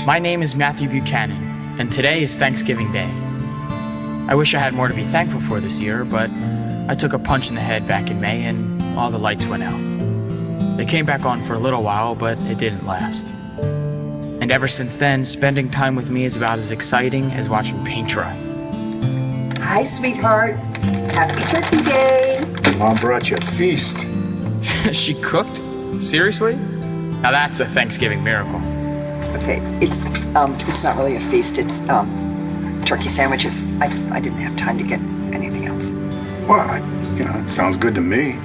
My name is Matthew Buchanan, and today is Thanksgiving Day. I wish I had more to be thankful for this year, but I took a punch in the head back in May and all the lights went out. They came back on for a little while, but it didn't last. And ever since then, spending time with me is about as exciting as watching paint dry. Hi, sweetheart. Happy Turkey Day. Mom brought you a feast. She cooked? Seriously? Now that's a Thanksgiving miracle. Okay, it's not really a feast. It's turkey sandwiches. I didn't have time to get anything else. Well, it sounds good to me.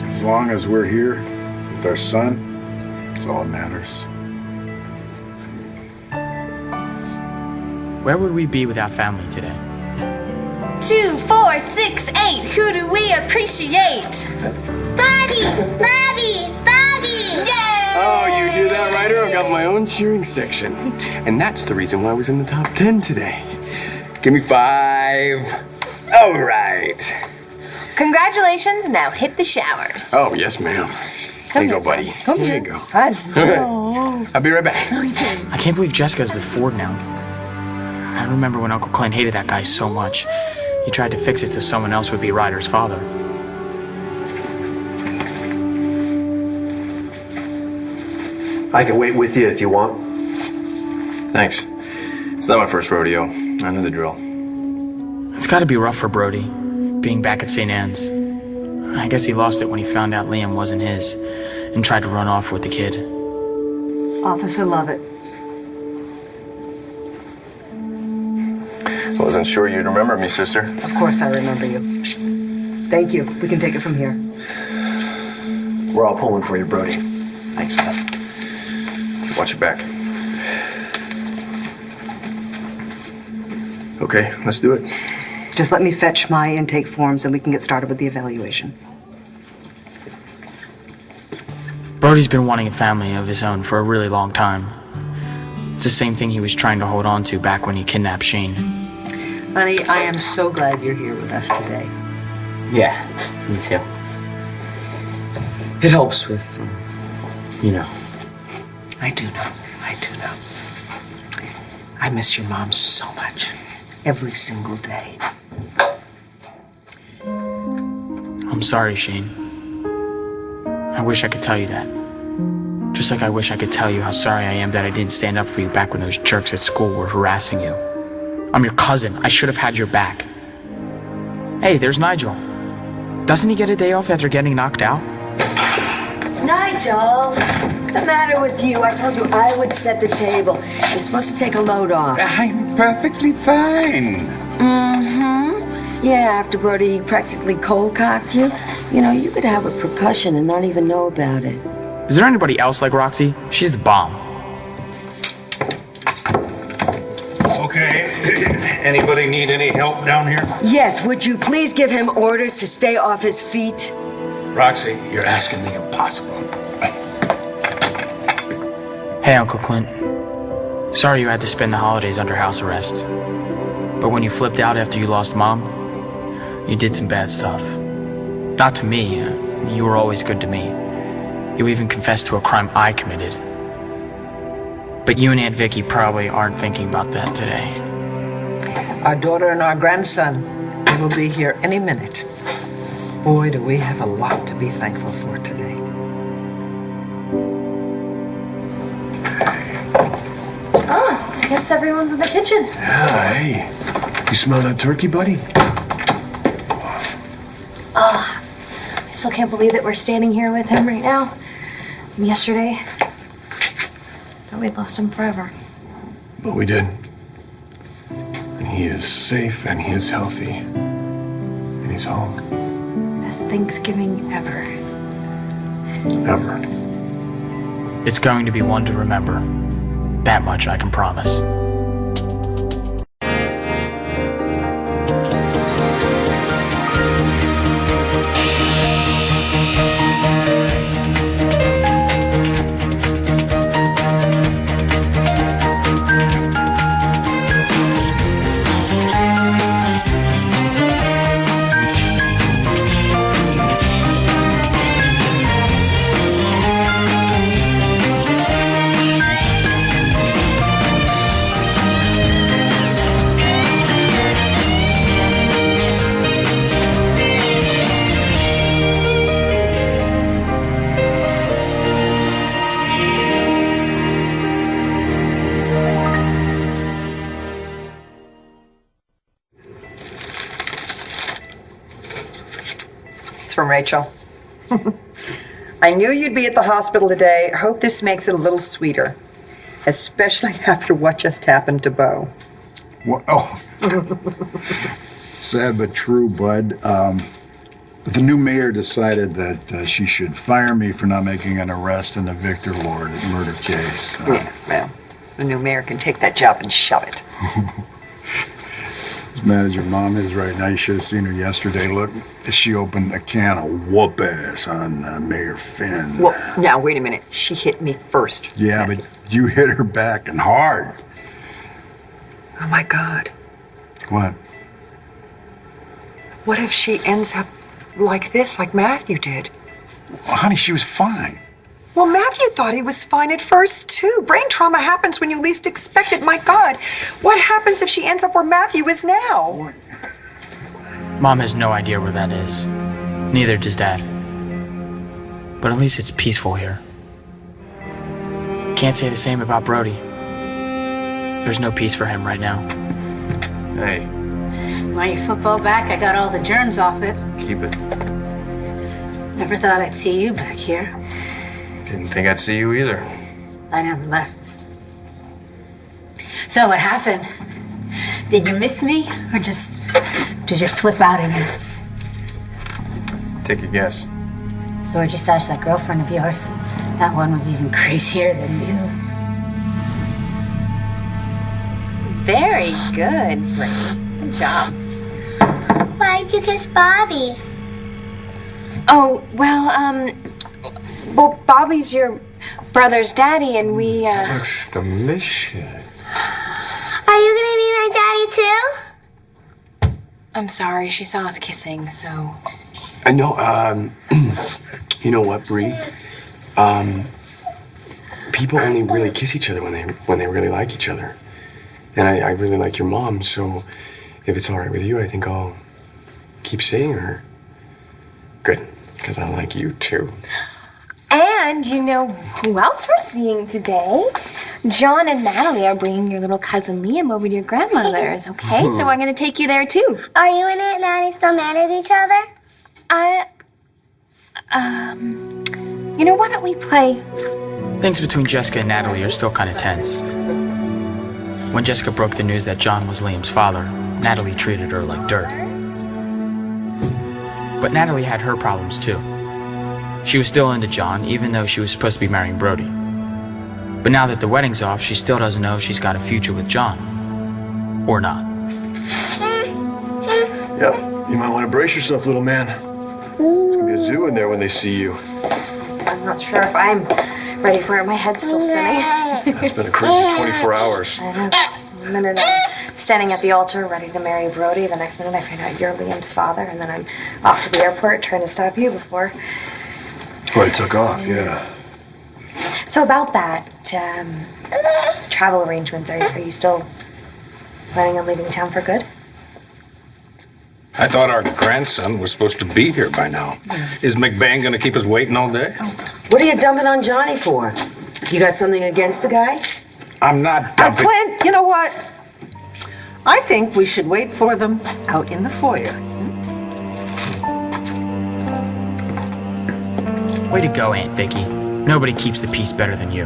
As long as we're here with our son, it's all that matters. Where would we be without family today? 2, 4, 6, 8. Who do we appreciate? Bobby! Bobby! Bobby! Yay! Oh, you hear that, Ryder? I've got my own cheering section. And that's the reason why I was in the top 10 today. Give me 5. All right. Congratulations. Now hit the showers. Oh, yes, ma'am. Here you go, buddy. Come here here. you go. Fun. I'll be right back. I can't believe Jessica's with Ford now. I remember when Uncle Clint hated that guy so much. He tried to fix it so someone else would be Ryder's father. I can wait with you if you want. Thanks. It's not my first rodeo. I know the drill. It's gotta be rough for Brody, being back at St. Anne's. I guess he lost it when he found out Liam wasn't his and tried to run off with the kid. Officer Lovett. Wasn't sure you'd remember me, sister. Of course I remember you. Thank you. We can take it from here. We're all pulling for you, Brody. Thanks for that. Watch your back. Okay, let's do it. Just let me fetch my intake forms and we can get started with the evaluation. Brody's been wanting a family of his own for a really long time. It's the same thing he was trying to hold on to back when he kidnapped Shane. Honey, I am so glad you're here with us today. Yeah, me too. It helps with, I do know. I miss your mom so much. Every single day. I'm sorry, Shane. I wish I could tell you that. Just like I wish I could tell you how sorry I am that I didn't stand up for you back when those jerks at school were harassing you. I'm your cousin. I should have had your back. Hey, there's Nigel. Doesn't he get a day off after getting knocked out? Nigel, what's the matter with you? I told you I would set the table. You're supposed to take a load off. I'm perfectly fine. Yeah, after Brody practically cold-cocked you, you could have a percussion and not even know about it. Is there anybody else like Roxy? She's the bomb. Okay. Anybody need any help down here? Yes, would you please give him orders to stay off his feet? Roxy, you're asking the impossible. Hey, Uncle Clint. Sorry you had to spend the holidays under house arrest. But when you flipped out after you lost Mom, you did some bad stuff. Not to me. You were always good to me. You even confessed to a crime I committed. But you and Aunt Vicky probably aren't thinking about that today. Our daughter and our grandson, they will be here any minute. Boy, do we have a lot to be thankful for today. I guess everyone's in the kitchen. Yeah, hey. You smell that turkey, buddy? I still can't believe that we're standing here with him right now. And yesterday, thought we'd lost him forever. But we did. And he is safe and he is healthy. And he's home. Best Thanksgiving ever. Ever. It's going to be one to remember. That much I can promise. It's from Rachel. I knew you'd be at the hospital today. Hope this makes it a little sweeter, especially after what just happened to Bo. What? Oh. Sad but true, Bud. The new mayor decided that she should fire me for not making an arrest in the Victor Lord murder case. Yeah, well, the new mayor can take that job and shove it. As mad as your mom is right now, you should have seen her yesterday. Look, she opened a can of whoop ass on Mayor Finn. Well, now, wait a minute. She hit me first. Yeah, but you hit her back and hard. Oh, my God. What? What if she ends up like this, like Matthew did? Well, honey, she was fine. Well, Matthew thought he was fine at first, too. Brain trauma happens when you least expect it. My God, what happens if she ends up where Matthew is now? Mom has no idea where that is. Neither does Dad. But at least it's peaceful here. Can't say the same about Brody. There's no peace for him right now. Hey, Want your football back? I got all the germs off it. keep it. Never thought I'd see you back here. Didn't think I'd see you either. I never left. So what happened? Did you miss me? Or just did you flip out again? Take a guess. So where'd you stash that girlfriend of yours? That one was even crazier than you. Very good, Brady. Good job. Why'd you kiss Bobby? Oh, well, Bobby's your brother's daddy, and we, Looks delicious. Are you gonna be my daddy too? I'm sorry, she saw us kissing, so... I know, you know what, Bree? People only really kiss each other when they really like each other. And I really like your mom, so if it's all right with you, I think I'll keep seeing her. Good, because I like you too. And you know who else we're seeing today? John and Natalie are bringing your little cousin Liam over to your grandmother's, okay? So I'm gonna take you there too. Are you and Aunt Nanny still mad at each other? You know, why don't we play? Things between Jessica and Natalie are still kind of tense. When Jessica broke the news that John was Liam's father, Natalie treated her like dirt. But Natalie had her problems too. She was still into John, even though she was supposed to be marrying Brody. But now that the wedding's off, she still doesn't know if she's got a future with John. Or not. Yeah, you might want to brace yourself, little man. It's gonna be a zoo in there when they see you. I'm not sure if I'm ready for it. My head's still spinning. It's been a crazy 24 hours. I know. One minute I'm standing at the altar ready to marry Brody. The next minute I find out you're Liam's father. And then I'm off to the airport trying to stop you before. Well, it took off, yeah. So about that, travel arrangements, are you still planning on leaving town for good? I thought our grandson was supposed to be here by now. Is McBain gonna keep us waiting all day? What are you dumping on Johnny for? You got something against the guy? I'm not dumping. Clint, you know what? I think we should wait for them out in the foyer. Way to go, Aunt Vicky. Nobody keeps the peace better than you.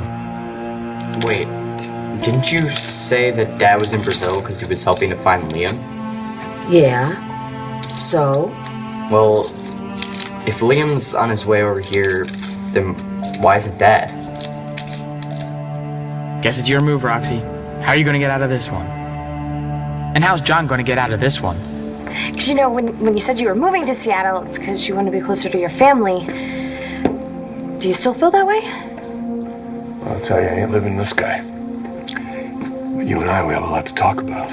Wait, didn't you say that Dad was in Brazil because he was helping to find Liam? Yeah. So? Well, if Liam's on his way over here, then why isn't Dad? Guess it's your move, Roxy. How are you gonna get out of this one? And how's John gonna get out of this one? Because, you know, when you said you were moving to Seattle, it's because you want to be closer to your family. Do you still feel that way? I'll tell you, I ain't living this guy. But you and I, we have a lot to talk about.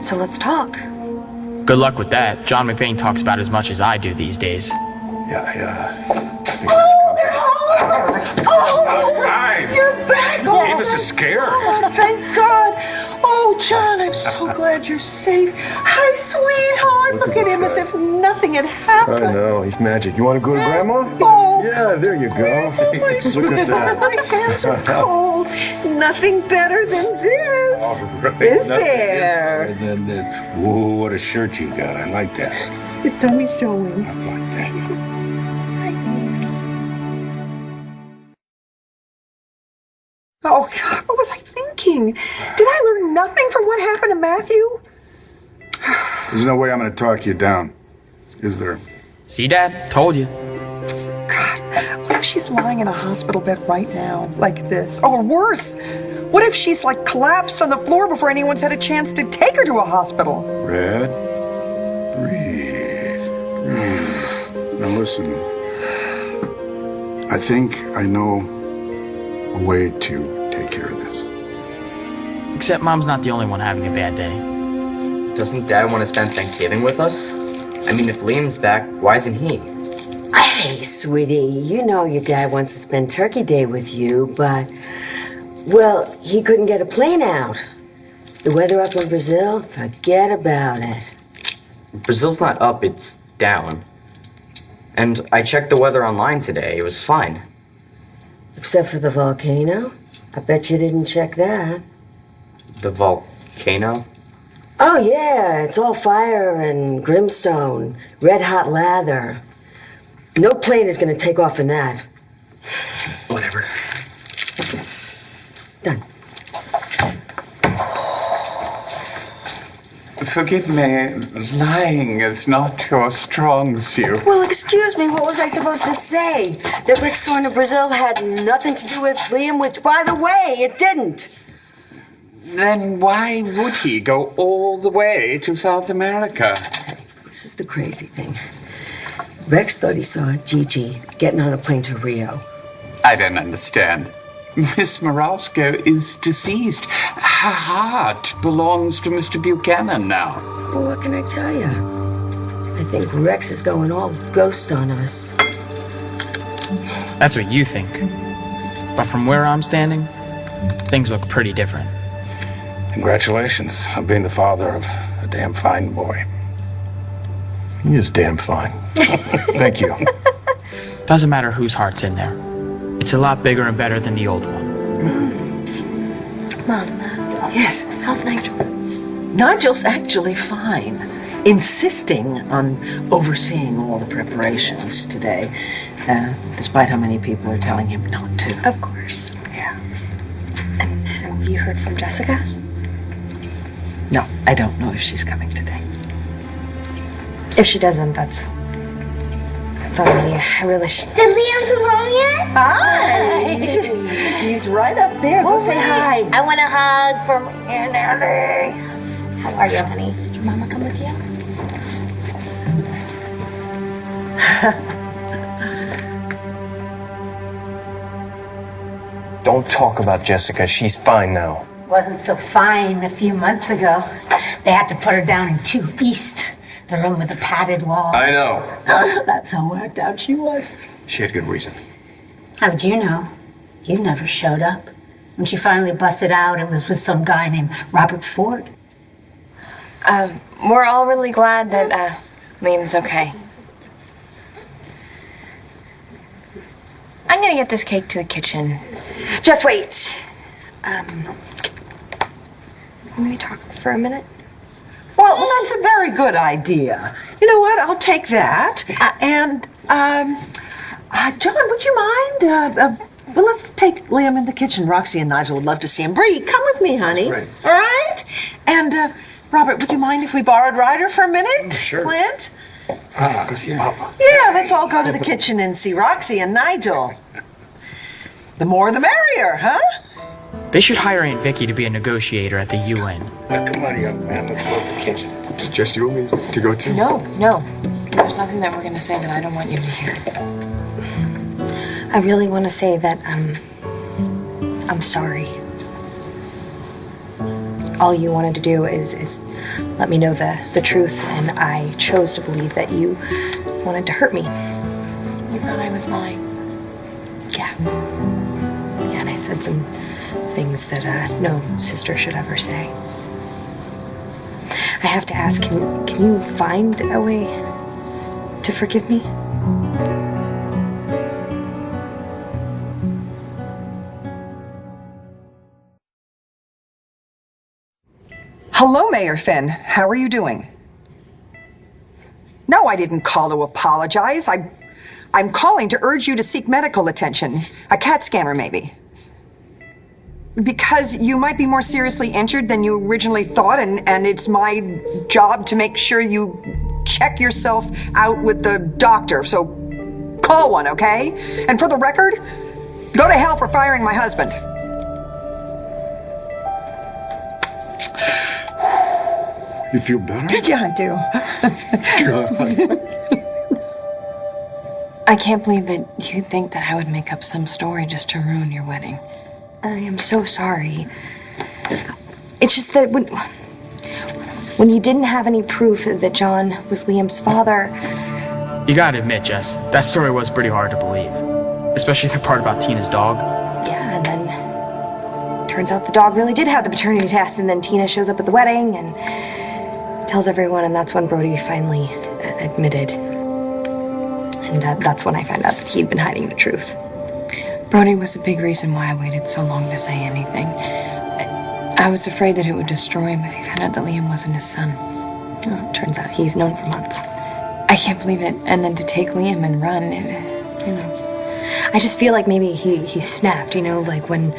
So let's talk. Good luck with that. John McBain talks about as much as I do these days. Yeah. Hi. You're back! Gave us a scare. Oh, thank God! Oh, John, I'm so glad you're safe. Hi, sweetheart. Look at him as if nothing had happened. I know, he's magic. You want to go to Grandma? Oh, Yeah, there you go. my Look at sweetheart. that. My hands are cold. Nothing better than this. Is there? Than this. Whoa, what a shirt you got. I like that. His tummy's showing. I like that. Oh, God, what was I thinking? Did I learn nothing from what happened to Matthew? There's no way I'm going to talk you down, is there? See, Dad? Told you. God, what if she's lying in a hospital bed right now, like this? Or worse, what if she's like collapsed on the floor before anyone's had a chance to take her to a hospital? Red, breathe. Now listen, I think I know a way to take care of this. Except Mom's not the only one having a bad day. Doesn't Dad want to spend Thanksgiving with us? I mean, if Liam's back, why isn't he? Hey, sweetie, you know your dad wants to spend Turkey Day with you, but, well, he couldn't get a plane out. The weather up in Brazil, forget about it. Brazil's not up, it's down. And I checked the weather online today. It was fine. Except for the volcano. I bet you didn't check that. The volcano? Oh, yeah, it's all fire and brimstone, red-hot lather. No plane is going to take off in that. Whatever. Done. Forgive me, lying is not your strong suit. Well, excuse me, what was I supposed to say? That Rick's going to Brazil had nothing to do with Liam, which, by the way, it didn't. Then why would he go all the way to South America? This is the crazy thing. Rex thought he saw Gigi getting on a plane to Rio. I don't understand. Miss Moravska is deceased. Her heart belongs to Mr. Buchanan now. Well, what can I tell you? I think Rex is going all ghost on us. That's what you think. But from where I'm standing, things look pretty different. Congratulations on being the father of a damn fine boy. He is damn fine. Thank you. Doesn't matter whose heart's in there. It's a lot bigger and better than the old one. Mom. Yes. How's Nigel? Nigel's actually fine, insisting on overseeing all the preparations today, despite how many people are telling him not to. Of course. Yeah. And have you heard from Jessica? No, I don't know if she's coming today. If she doesn't, that's on me. I really should. Did Liam come home yet? Hi! He's right up there. Go say hi. I want a hug from Aunt Natalie. How are you, honey? Did your mama come with you? Don't talk about Jessica. She's fine now. Wasn't so fine a few months ago. They had to put her down in 2 East, the room with the padded walls. I know. That's how whacked out she was. She had good reason. How would you know? You never showed up. When she finally busted out, it was with some guy named Robert Ford. We're all really glad that Liam's okay. I'm gonna get this cake to the kitchen. Just wait. Can we talk for a minute? Well, that's a very good idea. You know what? I'll take that. John, would you mind? Well, let's take Liam in the kitchen. Roxy and Nigel would love to see him. Bree, come with me, honey. Right. All right? And, Robert, would you mind if we borrowed Ryder for a minute? Sure. Clint? Yeah. Yeah, let's all go to the kitchen and see Roxy and Nigel. The more the merrier, huh? They should hire Aunt Vicky to be a negotiator at the UN. Now, come on, young man. Let's go to the kitchen. Just you want me to go too? No. There's nothing that we're gonna say that I don't want you to hear. I really want to say that I'm sorry. All you wanted to do is let me know the truth, and I chose to believe that you wanted to hurt me. You thought I was lying. Yeah, and I said some things that no sister should ever say. I have to ask, can you find a way to forgive me? Hello, Mayor Finn. How are you doing? No, I didn't call to apologize. I'm calling to urge you to seek medical attention. A CAT scanner, maybe. Because you might be more seriously injured than you originally thought, and it's my job to make sure you check yourself out with the doctor. So call one, okay? And for the record, go to hell for firing my husband. You feel better? Yeah, I do. I can't believe that you think that I would make up some story just to ruin your wedding. I am so sorry. It's just that when you didn't have any proof that John was Liam's father... You gotta admit, Jess, that story was pretty hard to believe. Especially the part about Tina's dog. Yeah, and then... Turns out the dog really did have the paternity test, and then Tina shows up at the wedding and tells everyone, and that's when Brody finally admitted. And that's when I found out that he'd been hiding the truth. Brody was a big reason why I waited so long to say anything. I was afraid that it would destroy him if he found out that Liam wasn't his son. Well, it turns out he's known for months. I can't believe it. And then to take Liam and run. I just feel like maybe he snapped, like when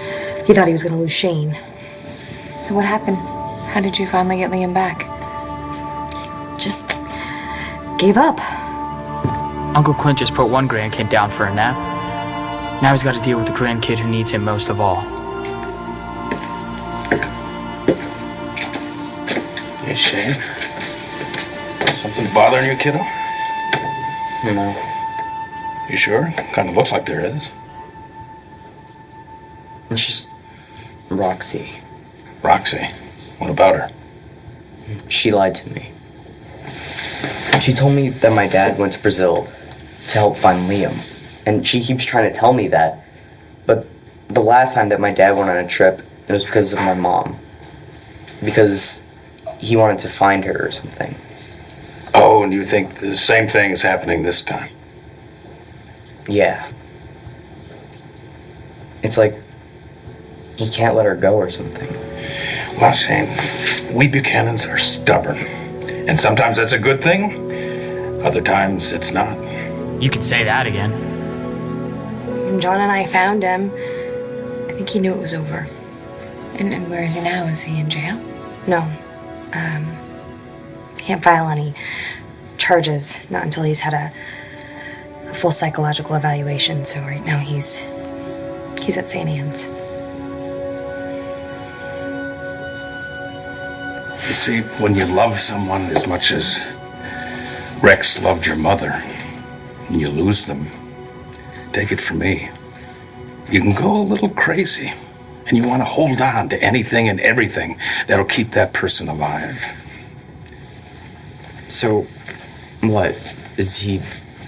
he thought he was going to lose Shane. So what happened? How did you finally get Liam back? Just gave up. Uncle Clint just put one grandkid down for a nap. Now he's got to deal with the grandkid who needs him most of all. Hey, Shane. Something bothering you, kiddo? No. You sure? Kind of looks like there is. It's just Roxy. Roxy? What about her? She lied to me. She told me that my dad went to Brazil to help find Liam. And she keeps trying to tell me that. But the last time that my dad went on a trip, it was because of my mom. Because he wanted to find her or something. Oh, and you think the same thing is happening this time? Yeah. It's like he can't let her go or something. Well, Shane, we Buchanans are stubborn. And sometimes that's a good thing. Other times it's not. You could say that again. When John and I found him, I think he knew it was over. And where is he now? Is he in jail? No. Can't file any charges, not until he's had a full psychological evaluation. So right now he's at St. Anne's. You see, when you love someone as much as Rex loved your mother, and you lose them, take it from me, you can go a little crazy, and you want to hold on to anything and everything that'll keep that person alive. So, what? Is he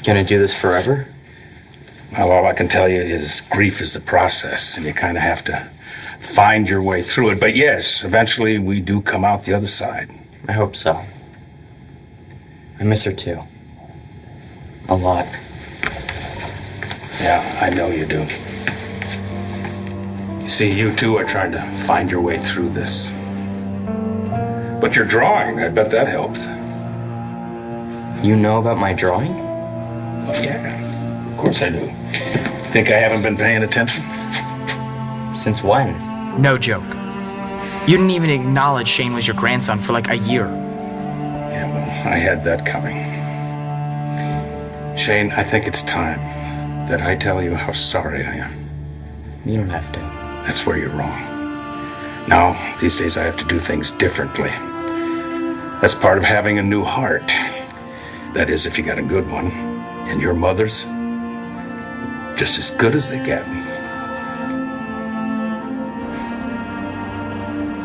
gonna do this forever? Well, all I can tell you is grief is a process, and you kind of have to find your way through it. But yes, eventually we do come out the other side. I hope so. I miss her too. A lot. Yeah, I know you do. You see, you two are trying to find your way through this. But you're drawing, I bet that helps. You know about my drawing? Well, yeah, of course I do. Think I haven't been paying attention? Since when? No joke. You didn't even acknowledge Shane was your grandson for like a year. Yeah, well, I had that coming. Shane, I think it's time that I tell you how sorry I am. You don't have to. That's where you're wrong. Now, these days I have to do things differently. That's part of having a new heart. That is, if you got a good one. And your mother's just as good as they get.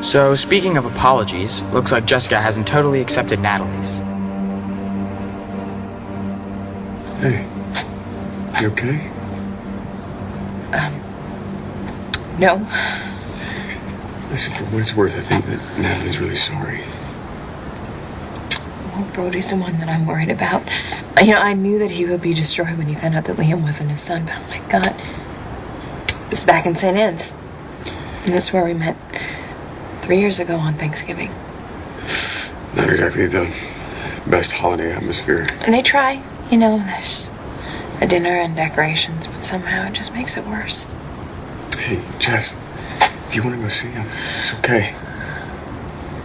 So, speaking of apologies, looks like Jessica hasn't totally accepted Natalie's. Hey, you okay? No. Listen, for what it's worth, I think that Natalie's really sorry. Well, Brody's the one that I'm worried about. I knew that he would be destroyed when he found out that Liam wasn't his son, but oh my God. It's back in St. Anne's. And that's where we met 3 years ago on Thanksgiving. Not exactly the best holiday atmosphere. And they try, there's a dinner and decorations, but somehow it just makes it worse. Hey, Jess, if you want to go see him, it's okay.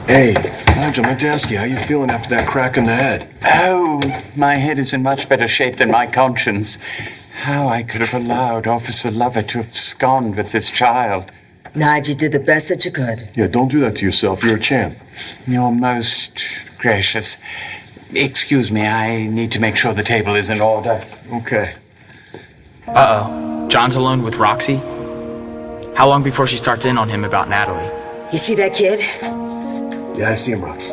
Hey, Nigel, my desk, how you feeling after that crack in the head? Oh, my head is in much better shape than my conscience. How I could have allowed Officer Lovett to abscond with this child. Nigel, you did the best that you could. Yeah, don't do that to yourself. You're a champ. You're most gracious. Excuse me, I need to make sure the table is in order. Okay. Uh-oh. John's alone with Roxy? How long before she starts in on him about Natalie? You see that kid? Yeah, I see him, Rox.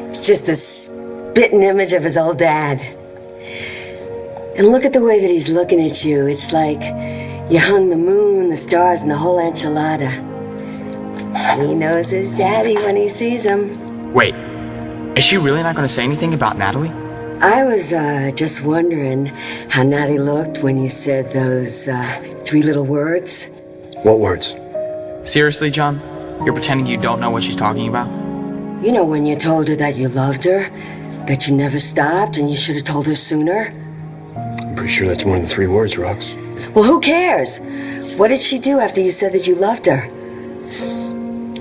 It's just the spitting image of his old dad. And look at the way that he's looking at you. It's like you hung the moon, the stars, and the whole enchilada. He knows his daddy when he sees him. Wait, is she really not going to say anything about Natalie? I was just wondering how Natty looked when you said those 3 little words. What words? Seriously, John? You're pretending you don't know what she's talking about? You know when you told her that you loved her, that you never stopped, and you should have told her sooner? I'm pretty sure that's more than 3 words, Rox. Well, who cares? What did she do after you said that you loved her?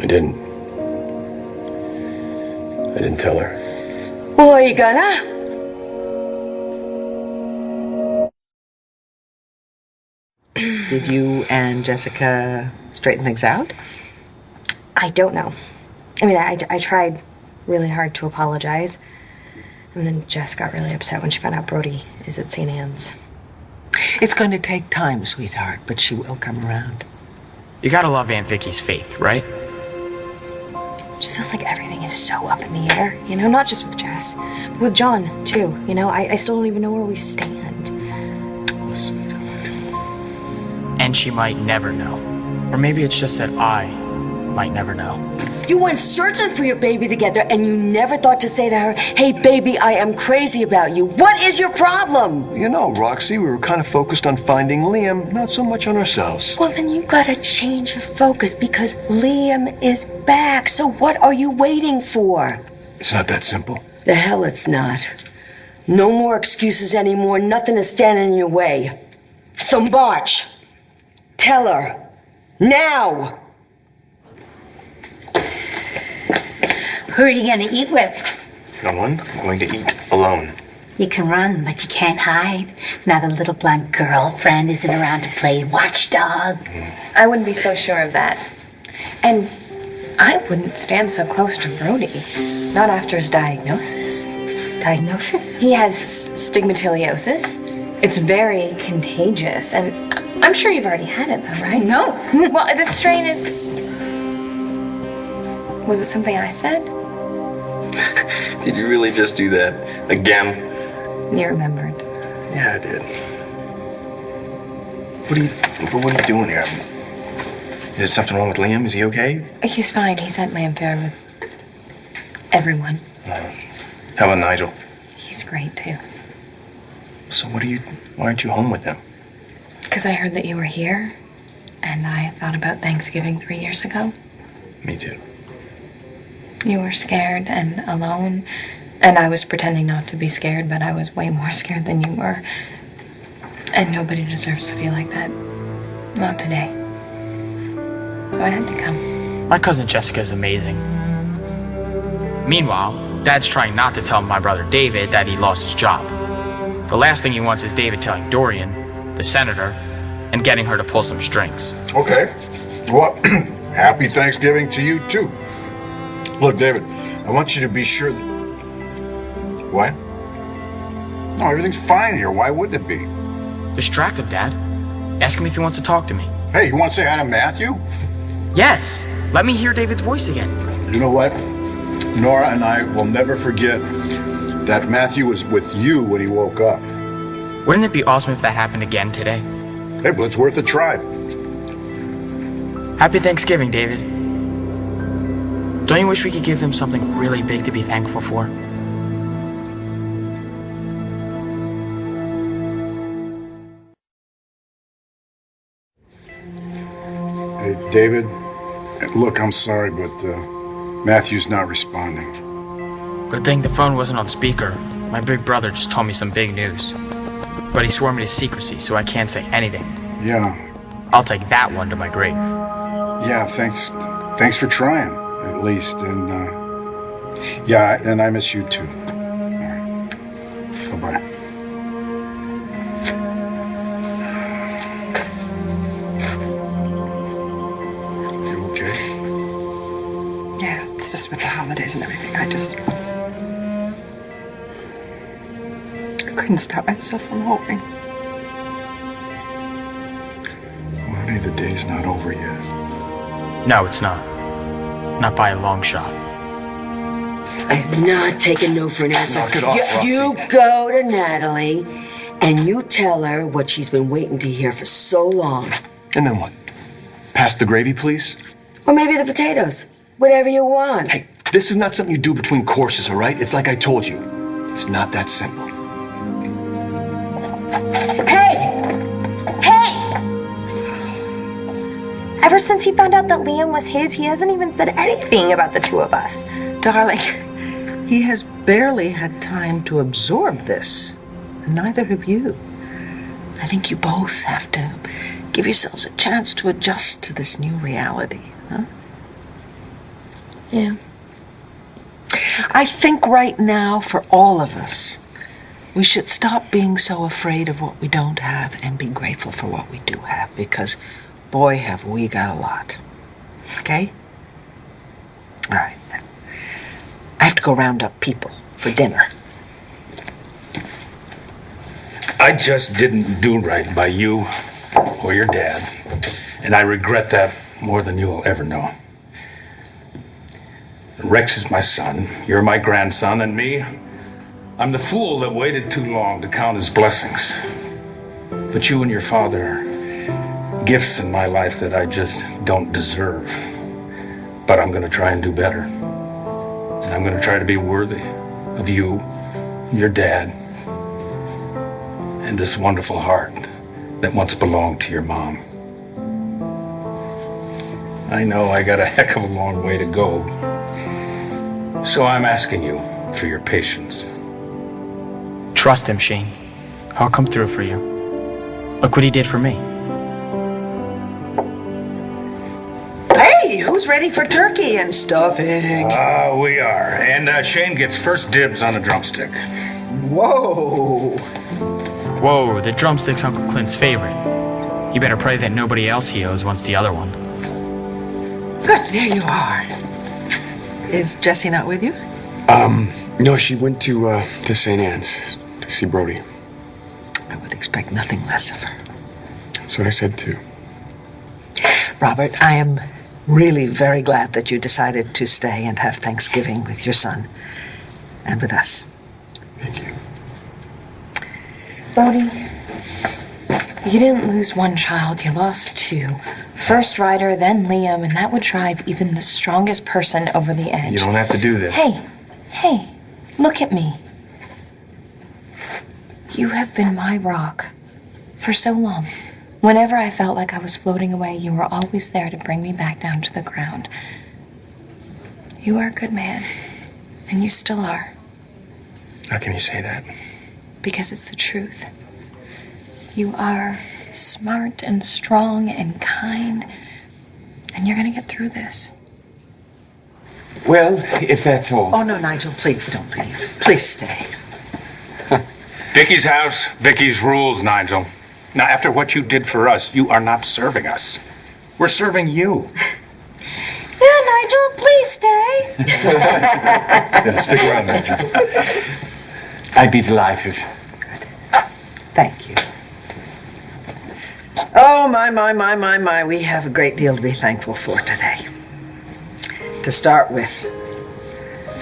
I didn't tell her. Well, are you gonna? Did you and Jessica straighten things out? I don't know. I mean, I tried really hard to apologize. And then Jess got really upset when she found out Brody is at St. Anne's. It's going to take time, sweetheart, but she will come around. You gotta love Aunt Vicky's faith, right? It just feels like everything is so up in the air, not just with Jess, but with John, too. I still don't even know where we stand. Oh, sweetheart. And she might never know. Or maybe it's just that I might never know. You went searching for your baby together, and you never thought to say to her, hey, baby, I am crazy about you. What is your problem? You know, Roxy, we were kind of focused on finding Liam, not so much on ourselves. Well, then you gotta change your focus because Liam is back. So what are you waiting for? It's not that simple. The hell it's not. No more excuses anymore. Nothing is standing in your way. So march. Tell her. Now. Who are you going to eat with? No one. I'm going to eat alone. You can run, but you can't hide. Now the little blonde girlfriend isn't around to play watchdog. I wouldn't be so sure of that. And I wouldn't stand so close to Brody. Not after his diagnosis. Diagnosis? He has stigmatiliosis. It's very contagious. And I'm sure you've already had it, though, right? No. Well, the strain is... Was it something I said? Did you really just do that? Again? You remembered. Yeah, I did. What are you doing here? Is there something wrong with Liam? Is he okay? He's fine. He's at Lamfair with everyone. How about Nigel? He's great, too. So why aren't you home with them? Because I heard that you were here, and I thought about Thanksgiving 3 years ago. Me too. You were scared and alone, and I was pretending not to be scared, but I was way more scared than you were. And nobody deserves to feel like that. Not today. So I had to come. My cousin Jessica's amazing. Meanwhile, Dad's trying not to tell my brother David that he lost his job. The last thing he wants is David telling Dorian, the senator, and getting her to pull some strings. Okay. Well, happy Thanksgiving to you, too. Look, David, I want you to be sure that... What? No, everything's fine here. Why wouldn't it be? Distract him, Dad. Ask him if he wants to talk to me. Hey, you want to say hi to Matthew? Yes. Let me hear David's voice again. You know what? Nora and I will never forget that Matthew was with you when he woke up. Wouldn't it be awesome if that happened again today? Hey, but it's worth a try. Happy Thanksgiving, David. Don't you wish we could give them something really big to be thankful for? David, look, I'm sorry, but Matthew's not responding. Good thing the phone wasn't on speaker. My big brother just told me some big news. But he swore me to secrecy, so I can't say anything. Yeah. I'll take that one to my grave. Yeah, thanks for trying, at least. And, yeah, and I miss you too. All right. Bye-bye. You okay? Yeah, it's just with the holidays and everything. I couldn't stop myself from hoping. Maybe the day's not over yet. No, it's not. Not by a long shot. I'm not taking no for an answer. Knock it off, Roxy. You go to Natalie and you tell her what she's been waiting to hear for so long. And then what? Pass the gravy, please? Or maybe the potatoes. Whatever you want. Hey, this is not something you do between courses, all right? It's like I told you. It's not that simple. Hey! Hey! Ever since he found out that Liam was his, he hasn't even said anything about the two of us. Darling, he has barely had time to absorb this. And neither have you. I think you both have to give yourselves a chance to adjust to this new reality, huh? Yeah. I think right now, for all of us, we should stop being so afraid of what we don't have and be grateful for what we do have, because boy, have we got a lot. Okay? All right. I have to go round up people for dinner. I just didn't do right by you or your dad, and I regret that more than you'll ever know. Rex is my son, you're my grandson, and me, I'm the fool that waited too long to count his blessings. But you and your father are gifts in my life that I just don't deserve. But I'm gonna try and do better. And I'm gonna try to be worthy of you, your dad, and this wonderful heart that once belonged to your mom. I know I got a heck of a long way to go, so I'm asking you for your patience. Trust him, Shane. I'll come through for you. Look what he did for me. Hey, who's ready for turkey and stuffing? We are. And Shane gets first dibs on a drumstick. Whoa. Whoa, the drumstick's Uncle Clint's favorite. You better pray that nobody else he owes wants the other one. Good, there you are. Is Jessie not with you? No, she went to St. Anne's to see Brody. I would expect nothing less of her. That's what I said too. Robert, I am really very glad that you decided to stay and have Thanksgiving with your son and with us. Thank you. Brody, you didn't lose one child, you lost two. First Ryder, then Liam, and that would drive even the strongest person over the edge. You don't have to do this. Hey, look at me. You have been my rock for so long. Whenever I felt like I was floating away, you were always there to bring me back down to the ground. You are a good man, and you still are. How can you say that? Because it's the truth. You are smart and strong and kind, and you're gonna get through this. Well, if that's all. Oh, no, Nigel, please don't leave. Please stay. Vicky's house, Vicky's rules, Nigel. Now, after what you did for us, you are not serving us. We're serving you. Yeah, Nigel, please stay. Yeah, stick around, Nigel. I'd be delighted. Thank you. Oh, my. We have a great deal to be thankful for today. To start with,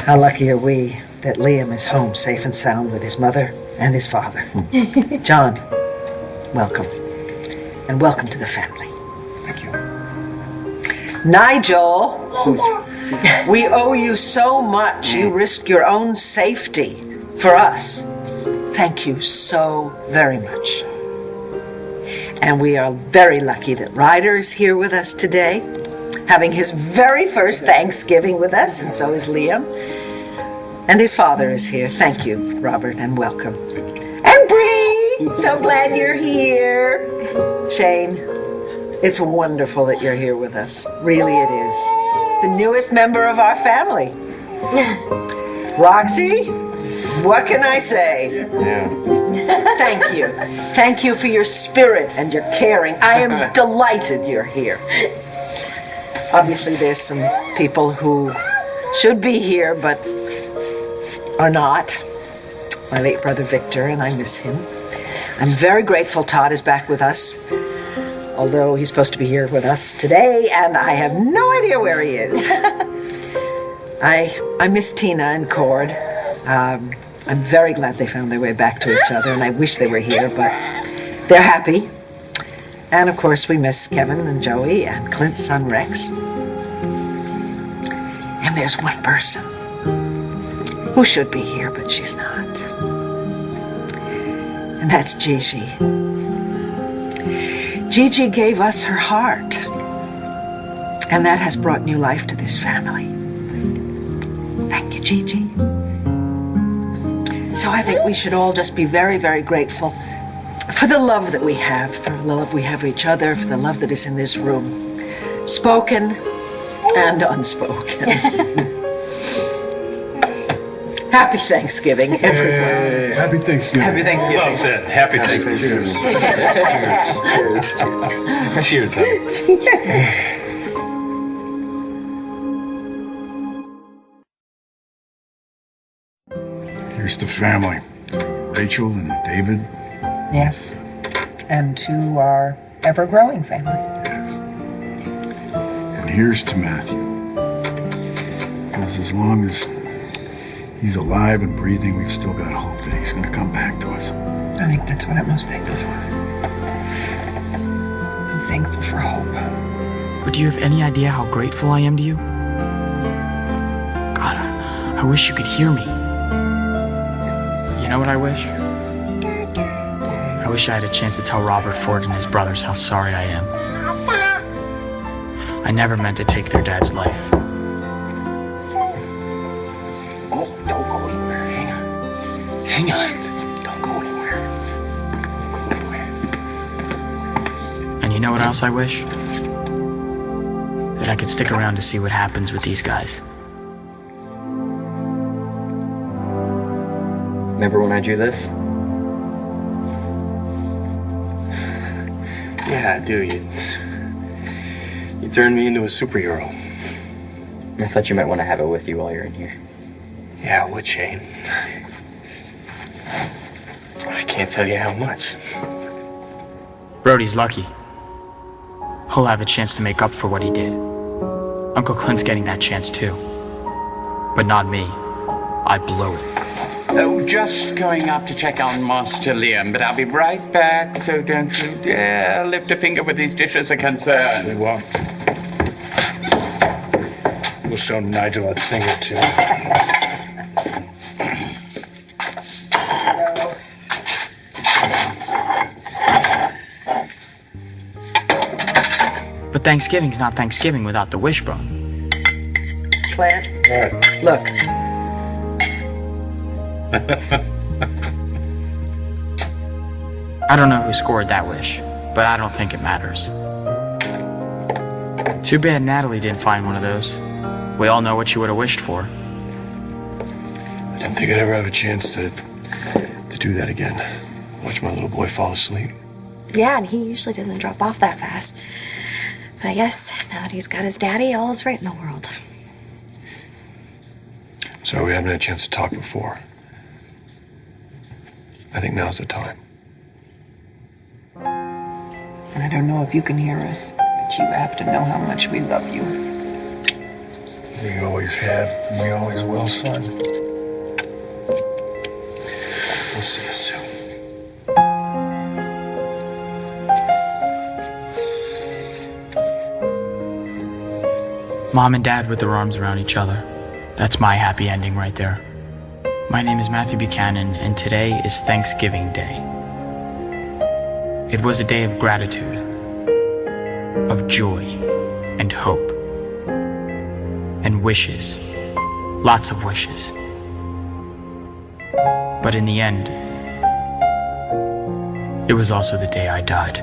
how lucky are we that Liam is home safe and sound with his mother and his father. John, welcome. And welcome to the family. Thank you. Nigel, we owe you so much. You risked your own safety for us. Thank you so very much. And we are very lucky that Ryder is here with us today. having his very first Thanksgiving with us, and so is Liam. And his father is here. Thank you, Robert, and welcome. And Bree! So glad you're here. Shane, it's wonderful that you're here with us. Really it is. The newest member of our family. Roxy, what can I say? Thank you. Thank you for your spirit and your caring. I am delighted you're here. Obviously, there's some people who should be here but are not. My late brother Victor, and I miss him. I'm very grateful Todd is back with us, although he's supposed to be here with us today, and I have no idea where he is. I miss Tina and Cord. I'm very glad they found their way back to each other, and I wish they were here, but they're happy. And of course, we miss Kevin and Joey and Clint's son Rex. And there's one person who should be here, but she's not. And that's Gigi. Gigi gave us her heart, and that has brought new life to this family. Thank you, Gigi. So I think we should all just be very, very grateful for the love that we have, for the love we have for each other, for the love that is in this room, spoken and unspoken. Happy Thanksgiving, everyone. Hey, happy Thanksgiving. Happy Thanksgiving. Well said. Happy Thanksgiving. Cheers. Here's the family. Rachel and David. Yes, and to our ever-growing family. Yes. And here's to Matthew. Because as long as he's alive and breathing, we've still got hope that he's going to come back to us. I think that's what I'm most thankful for. I'm thankful for hope. But do you have any idea how grateful I am to you? God, I wish you could hear me. You know what I wish? I wish I had a chance to tell Robert Ford and his brothers how sorry I am. I never meant to take their dad's life. Oh, don't go anywhere. Hang on. Don't go anywhere. Don't go anywhere. And you know what else I wish? That I could stick around to see what happens with these guys. Remember when I drew this? Yeah, I do. You turned me into a superhero. I thought you might want to have it with you while you're in here. Yeah, I would, Shane. I can't tell you how much. Brody's lucky. He'll have a chance to make up for what he did. Uncle Clint's getting that chance too. But not me. I blow it. Oh, just going up to check on Master Liam, but I'll be right back, so don't you dare lift a finger where these dishes are concerned. We won't. We'll show Nigel a thing or two. But Thanksgiving's not Thanksgiving without the wishbone. Clint, look. I don't know who scored that wish, but I don't think it matters. Too bad Natalie didn't find one of those. We all know what she would have wished for. I didn't think I'd ever have a chance to do that again. Watch my little boy fall asleep. Yeah, and he usually doesn't drop off that fast. But I guess now that he's got his daddy, all is right in the world. So we haven't had a chance to talk before. I think now's the time. I don't know if you can hear us, but you have to know how much we love you. We always have, and we always will, son. We'll see you soon. Mom and Dad with their arms around each other. That's my happy ending right there. My name is Matthew Buchanan, and today is Thanksgiving Day. It was a day of gratitude, of joy and hope. and wishes, lots of wishes. But in the end, it was also the day I died.